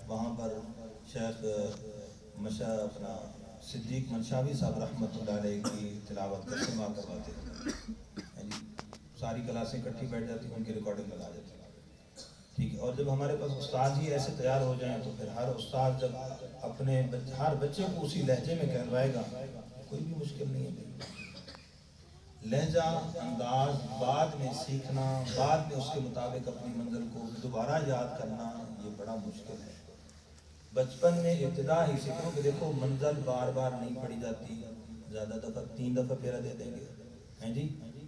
وہاں پر شیخ اپنا صدیق منشاوی صاحب رحمۃ اللہ علیہ کی تلاوت کا سما کرواتے ہیں، یعنی ساری کلاسیں اکٹھی بیٹھ جاتی ہیں، ان کی ریکارڈنگ لگا دیتے ہیں، ٹھیک ہے۔ اور جب ہمارے پاس استاد ہی ایسے تیار ہو جائیں تو پھر ہر استاد جب اپنے ہر بچے کو اسی لہجے میں کہلوائے گا، کوئی بھی مشکل نہیں ہے۔ لہجہ انداز بعد میں سیکھنا، بعد میں اس کے مطابق اپنی منزل کو دوبارہ یاد کرنا، یہ بڑا مشکل ہے۔ بچپن میں ابتدا ہی سیکھو کہ دیکھو منزل بار بار نہیں پڑھی جاتی، زیادہ دفعہ 3 دفعہ پھیرا دے دیں گے، ہیں جی،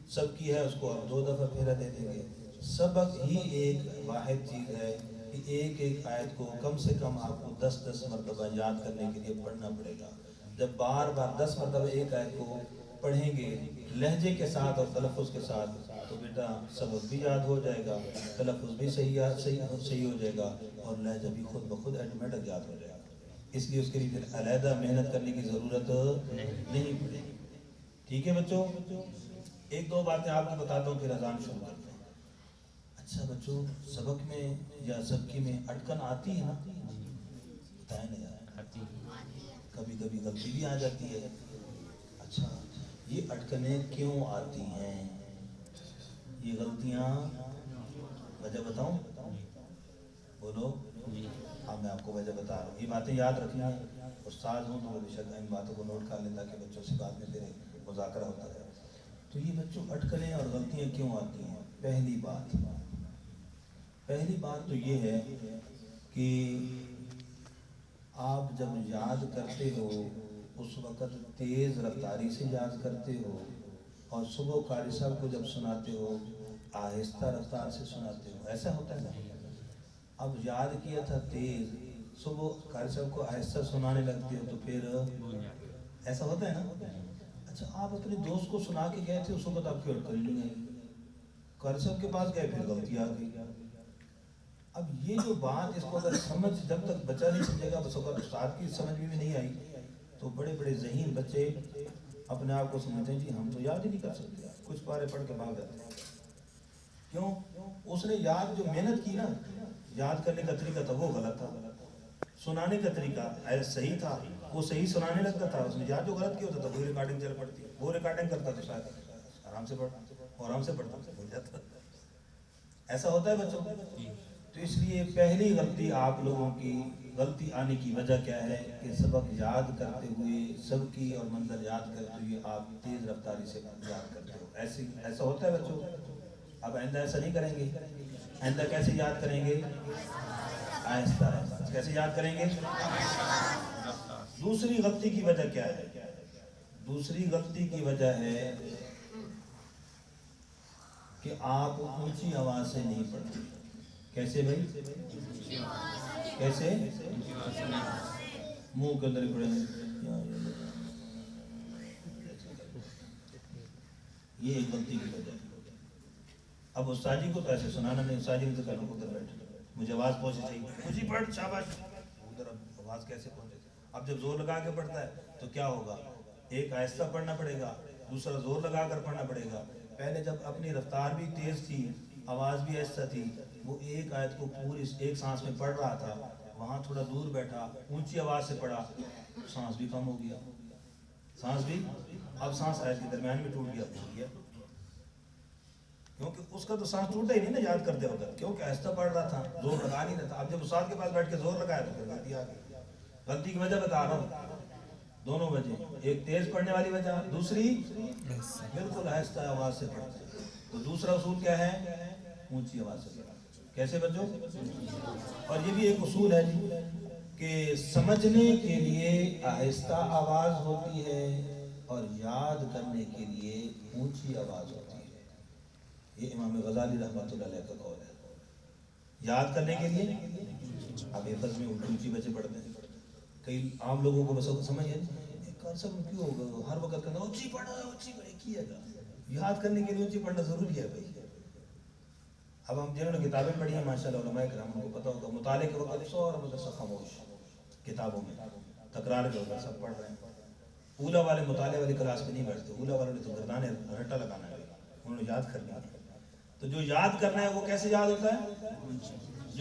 سب کی ہے اس کو اب 2 دفعہ پھیرا دے دیں گے۔ سبق ہی ایک واحد چیز ہے کہ ایک ایک آیت کو کم سے کم آپ کو 10 مرتبہ یاد کرنے کے لیے پڑھنا پڑے گا۔ جب بار بار 10 مرتبہ ایک آیت کو پڑھیں گے لہجے کے ساتھ اور تلفظ کے ساتھ تو بیٹا سبق بھی یاد ہو جائے گا، تلفظ بھی صحیح ہو جائے گا، اور لہجہ بھی خود بخود آٹومیٹک یاد ہو جائے گا۔ اس لیے اس کے لیے پھر علیحدہ محنت کرنے کی ضرورت نہیں پڑے گی، ٹھیک ہے بچوں۔ ایک دو باتیں آپ کو بتاتا ہوں پھر اذان شروع کرتے ہیں۔ اچھا بچوں، سبق میں یا سبکی میں اٹکن آتی ہے نا؟ بتائیں نا یار، کبھی کبھی غلطی بھی آ جاتی ہے۔ اچھا، یہ اٹکنیں کیوں آتی ہیں؟ یہ غلطیاں وجہ بتاؤں؟ بولو۔ ہاں میں آپ کو وجہ بتا رہا ہوں، یہ باتیں یاد رکھنا ہے۔ استاد ہوں تو بے شک ان باتوں کو نوٹ کر لیں تاکہ بچوں سے بعد میں پھر مذاکرہ ہوتا رہے۔ تو یہ بچوں اٹکلیں اور غلطیاں کیوں آتی ہیں؟ پہلی بات تو یہ ہے کہ آپ جب یاد کرتے ہو اس وقت تیز رفتاری سے یاد کرتے ہو، اور صبح قاری صاحب کو جب سناتے ہو آہستہ رفتار سے سناتے ہو، ایسا ہوتا ہے نا؟ اب یاد کیا تھا تیز، صبح قاری صاحب کو آہستہ سنانے لگتے ہو تو پھر ایسا ہوتا ہے نا؟ اچھا، آپ اپنے دوست کو سنا کے گئے تھے، اس وقت آپ کی اٹکل نہیں آئی، قاری صاحب کے پاس گئے پھر غلطی آ گئی۔ اب یہ جو بات، اس کو اگر سمجھ جب تک بچہ نہیں سمجھے گا، بس اگر استاد کی سمجھ میں بھی نہیں آئی تو بڑے بڑے ذہین بچے اپنے آپ کو سمجھتے ہیں جی ہم تو یاد ہی نہیں کر سکتے، کچھ پارے پڑھ کے بھاگ جاتے ہیں۔ کیوں؟ اس نے یاد جو محنت کی نا، یاد کرنے کا طریقہ تھا وہ غلط تھا، سنانے کا طریقہ صحیح تھا، وہ صحیح سنانے لگتا تھا، اس نے یاد جو غلط کیا ہوتا تھا وہی ریکارڈنگ چل پڑتی، وہ ریکارڈنگ کرتا تو شاید آرام سے پڑھتا بھول جاتا۔ ایسا ہوتا ہے بچوں۔ تو اس لیے پہلی غلطی آپ لوگوں کی، غلطی آنے کی وجہ کیا ہے کہ سبق یاد کرتے ہوئے، سب کی اور منظر یاد کرتے ہوئے آپ تیز رفتاری سے یاد کرتے ہو، ایسا ہوتا ہے بچوں۔ اب آئندہ ایسا نہیں کریں گے۔ آئندہ کیسے یاد کریں گے؟ آہستہ آہستہ۔ کیسے یاد کریں گے؟ دوسری غلطی کی وجہ کیا ہے؟ دوسری غلطی کی وجہ ہے کہ آپ اونچی آواز سے نہیں پڑھتے۔ کیسے بھائی؟ کیسے؟ منہ کے اندر پڑھیں، یہ ایک غلطی کی وجہ ہے۔ اب استاد جی کو تو ایسے سنانا نہیں، استاد جی نے تو کہنا ادھر بیٹھ، مجھے آواز پہنچی چاہیے، مجھے پڑھ شاباش، ادھر آواز کیسے پہنچے؟ اب جب زور لگا کے پڑھتا ہے تو کیا ہوگا؟ ایک آہستہ پڑھنا پڑے گا، دوسرا زور لگا کر پڑھنا پڑے گا۔ پہلے جب اپنی رفتار بھی تیز تھی، آواز بھی ایسا تھی، وہ ایک آیت کو پوری ایک سانس میں پڑھ رہا تھا، وہاں تھوڑا دور بیٹھا اونچی آواز سے پڑھا، سانس بھی کم ہو گیا، سانس بھی، اب سانس آیت کے درمیان میں ٹوٹ گیا، کیونکہ اس کا تو سانس ٹوٹا ہی نہیں نا یاد کرتے وقت، کیونکہ آہستہ پڑھ رہا تھا، زور لگا نہیں رہا تھا۔ اب جب استاد کے پاس بیٹھ کے زور لگایا تو پھر غلطی آ گئی۔ غلطی کی وجہ بتا رہا ہوں، دونوں وجہ، ایک تیز پڑھنے والی وجہ، دوسری بالکل آہستہ آواز سے پڑھتے ہیں۔ تو دوسرا اصول کیا ہے؟ اونچی آواز سے پڑھنا۔ کیسے بچوں؟ اور یہ بھی ایک اصول ہے جی کہ سمجھنے کے لیے آہستہ آواز ہوتی ہے اور یاد کرنے کے لیے اونچی آواز ہوتی ہے۔ یہ امام غزالی رحمۃ اللہ علیہ کا قول ہے۔ یاد کرنے کے لیے اب حفظ میں اونچی بچے پڑھتے ہیں، کئی عام لوگوں کو بس سمجھ ہے سب کیوں ہوگا ہر وقت کرنا اونچی پڑھا کیا گا، یاد کرنے کے لیے اونچی پڑھنا ضروری ہے بھائی۔ اب ہم جنہوں نے کتابیں پڑھی ہیں ماشاءاللہ علماء کرام کو پتہ ہوگا، مطالعے کے وقت سورا مدرسہ خاموش کتابوں میں تکرار کے وقت سب پڑھ رہے ہیں۔ اولا والے مطالعے والی کلاس میں نہیں بیٹھتے، اولا والوں نے تو گردانے رٹا لگانا ہے، انہوں نے یاد کرنا ہے۔ تو جو یاد کرنا ہے وہ کیسے یاد ہوتا ہے؟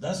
10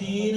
3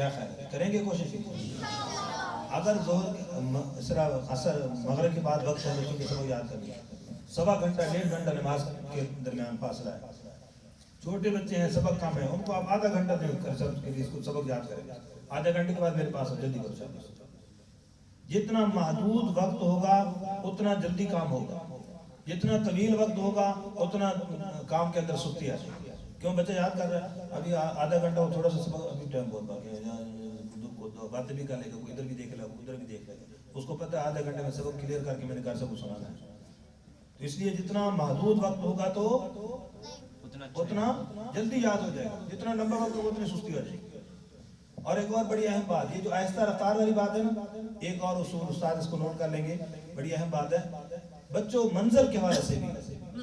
کیا خیال ہے؟ کریں گے کوشش؟ اگر ظہر عصر مغرب کے بعد وقت ہے بچوں کے سبق یاد کریں، 1.25 گھنٹہ 1.5 گھنٹہ نماز کے درمیان فاصلہ ہے، چھوٹے بچے ہیں سبق کم ہے، ان کو آپ آدھا گھنٹہ دیں کر سب کے لیے اس کو سبق یاد کریں، آدھے گھنٹے کے بعد میرے پاس جلدی کرو شاید۔ جتنا محدود وقت ہوگا اتنا جلدی کام ہوگا، جتنا طویل وقت ہوگا اتنا کام کے اندر سستی آتی ہے۔ کیوں بچہ یاد کر رہا ہے، ابھی آدھا گھنٹہ وہ تھوڑا سا سبق، ابھی ٹائم بہت باقی ہے، باتیں بھی کر لے گا، کوئی ادھر بھی دیکھ لے گا، ادھر بھی دیکھ لے گا، اس کو پتہ ہے آدھے گھنٹے میں سبق کلیئر کر کے میں نے گھر سب کو سنانا ہے۔ تو اس لیے جتنا محدود وقت ہوگا تو اتنا جلدی یاد ہو جائے گا، جتنا لمبا وقت ہوگا اتنی سستی ہو جائے گی۔ اور ایک اور بڑی اہم بات، یہ جو آہستہ رفتار والی بات ہے نا، ایک اور اصول استاد اس کو نوٹ کر لیں گے، بڑی اہم بات ہے، بچوں منظر کے حوالے سے بھی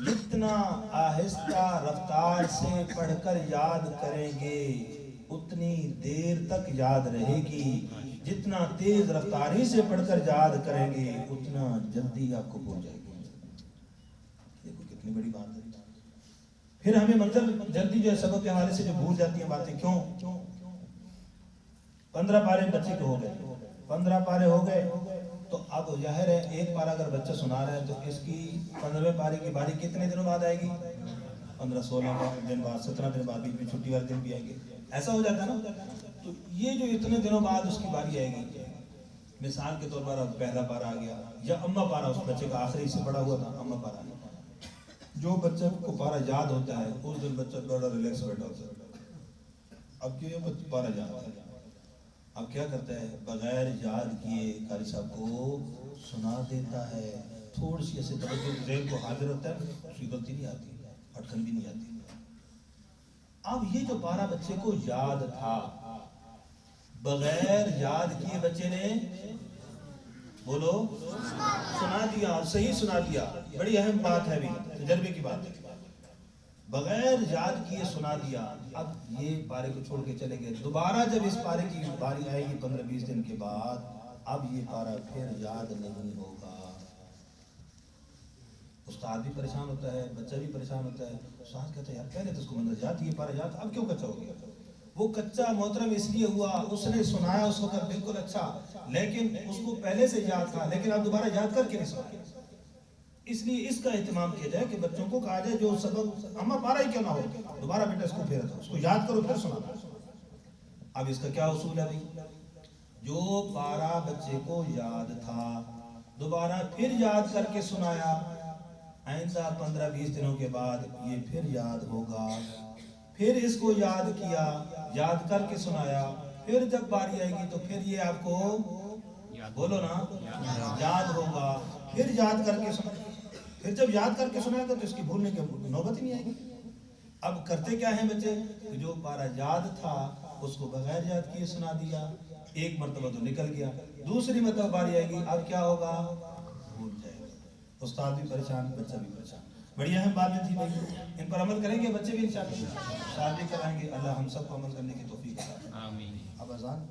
جتنا آہستہ رفتار سے پڑھ کر یاد کریں گے اتنی دیر تک یاد رہے گی، جتنا تیز رفتاری سے پڑھ کر یاد کریں گے اتنا جلدی آپ کو بھول جائے گی۔ دیکھو کتنی بڑی بات ہے۔ پھر ہمیں منظر جلدی جو ہے سبق کے حوالے سے جو بھول جاتی ہیں باتیں، کیوں؟ 15 پارے بچے کے ہو گئے، 15 پارے ہو گئے تو اب ظاہر ہے ایک پارا اگر بچہ سنا رہا ہے تو اس کی 15ویں پارے کی باری کتنے دنوں بعد آئے گی؟ 15-16 دن بعد، 17 دن بعد، بیچ میں چھٹی والے دن بھی آئیں گے، ایسا ہو جاتا ہے نا۔ تو یہ جو اتنے دنوں بعد اس کی باری آئے گی، مثال کے طور پر اب پہلا پارا آ گیا یا اما پارا، اس بچے کا آخری سے پڑا ہوا تھا، اما پارا، جو بچے کو پارا یاد ہوتا ہے اس دن بچہ بڑا ریلیکس بیٹھا ہوتا ہے۔ اب کیوں یہ پارا یاد ہوتا ہے، اب کیا کرتا ہے، بغیر یاد کیے قاری صاحب کو سنا دیتا ہے، تھوڑی سی ایسے توجہ ذہن کو حاضر ہوتا ہے، اس کی غلطی نہیں آتی، اٹکن بھی نہیں آتی۔ اب یہ جو پارا بچے کو یاد تھا، بغیر یاد کیے بچے نے بولو سنا دیا، صحیح سنا دیا، بڑی اہم بات ہے بھی، تجربے کی بات ہے، بغیر یاد کیے سنا دیا۔ اب یہ پارے کو چھوڑ کے چلے گئے، دوبارہ جب اس پارے کی باری آئے گی 15-20 دن کے بعد، اب یہ پارا پھر یاد نہیں ہوگا۔ استاد بھی پریشان ہوتا ہے، بچہ بھی پریشان ہوتا ہے، استاد کہتا ہے یار پہلے تو اس کو منظر یاد، یہ پارا یاد، اب کیوں کچا ہو گیا؟ وہ کچا محترم اس لیے ہوا، اس نے سنایا اس وقت بالکل اچھا، لیکن اس کو پہلے سے یاد تھا، لیکن اب دوبارہ یاد کر کے نہیں سنایا۔ اس لیے اس کا اہتمام کیا جائے کہ بچوں کو کہا جائے جو سبق اما پارا ہی کیوں نہ ہو، دوبارہ بیٹا اس کو پھر اس کو یاد کرو پھر سنا۔ اب اس کا کیا اصول ہے بھائی، جو پارا بچے کو یاد تھا دوبارہ پھر یاد کر کے سنایا، آئندہ 15-20 دنوں کے بعد یہ پھر یاد ہوگا، پھر اس کو یاد کیا، یاد کر کے سنایا، پھر جب باری آئے گی تو پھر یہ آپ کو بولو نا یاد ہوگا، پھر یاد کر کے سنایا، پھر جب یاد کر کے سنائے گا تو اس کی بھولنے کی نوبت ہی نہیں آئے گی۔ اب کرتے کیا ہیں بچے، جو پارا یاد تھا اس کو بغیر یاد کیے سنا دیا، ایک مرتبہ تو نکل گیا، دوسری مرتبہ باری آئے گی اب کیا ہوگا، بھول جائے گا، استاد بھی پریشان، بچہ بھی پریشان۔ بڑی اہم باتیں تھی بھائی، ان پر عمل کریں گے بچے بھی انشاءاللہ، استاد بھی کرائیں گے، اللہ ہم سب کو عمل کرنے کی توفیق عطا فرمائے۔ آمین۔ اب اذان